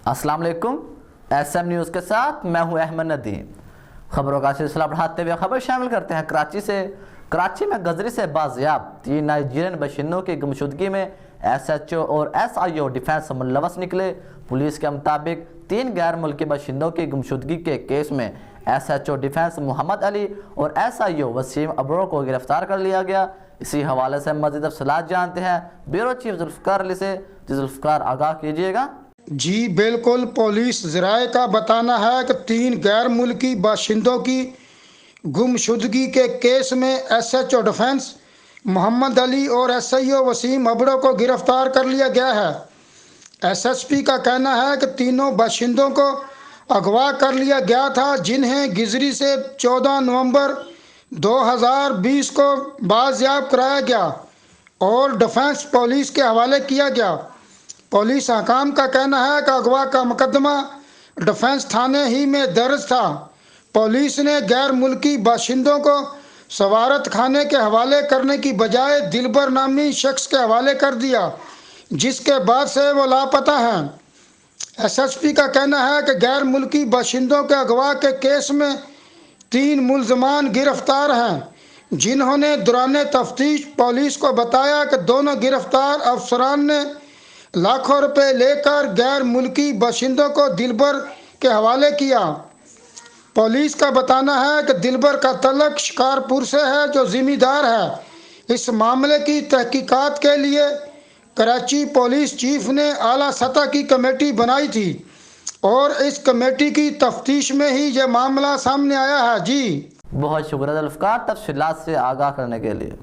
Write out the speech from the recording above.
السلام علیکم، S M news کے ساتھ میں ہوں احمد ندیم۔ خبروں کا سلسلہ بڑھاتے ہوئے خبر شامل کرتے ہیں کراچی سے۔ کراچی میں گزری سے بازیاب 3 نائجیرین باشندوں کی گمشدگی میں ایس ایچ او اور ایس آئی او ڈیفنس ملوث نکلے۔ پولیس کے مطابق 3 غیر ملکی باشندوں کی گمشدگی کے کیس میں ایس ایچ او ڈیفنس محمد علی اور ایس آئی او وسیم ابرو کو گرفتار کر لیا گیا۔ اسی حوالے سے مزید تفصیلات جانتے ہیں بیورو چیف ذوالفقار علی سے۔ ذوالفقار آگاہ کیجیے گا۔ جی بالکل، پولیس ذرائع کا بتانا ہے کہ 3 غیر ملکی باشندوں کی گمشدگی کے کیس میں ایس ایچ او ڈیفنس محمد علی اور ایس آئی او وسیم ابرو کو گرفتار کر لیا گیا ہے۔ ایس ایس پی کا کہنا ہے کہ تینوں باشندوں کو اغوا کر لیا گیا تھا، جنہیں گزری سے 14 نومبر 2020 کو بازیاب کرایا گیا اور ڈیفنس پولیس کے حوالے کیا گیا۔ پولیس حکام کا کہنا ہے کہ اغوا کا مقدمہ ڈیفنس تھانے ہی میں درج تھا۔ پولیس نے غیر ملکی باشندوں کو سوارت خانے کے حوالے کرنے کی بجائے دلبر نامی شخص کے حوالے کر دیا، جس کے بعد سے وہ لاپتہ ہیں۔ ایس ایس پی کا کہنا ہے کہ غیر ملکی باشندوں کے اغوا کے کیس میں 3 ملزمان گرفتار ہیں، جنہوں نے دوران تفتیش پولیس کو بتایا کہ دونوں گرفتار افسران نے لاکھوں روپے لے کر غیر ملکی باشندوں کو دلبر کے حوالے کیا۔ پولیس کا بتانا ہے کہ دلبر کا تعلق شکارپور سے ہے، جو ذمہ دار ہے۔ اس معاملے کی تحقیقات کے لیے کراچی پولیس چیف نے اعلیٰ سطح کی کمیٹی بنائی تھی اور اس کمیٹی کی تفتیش میں ہی یہ معاملہ سامنے آیا ہے۔ جی بہت شکریہ ذوالفقار، تفصیلات سے آگاہ کرنے کے لیے۔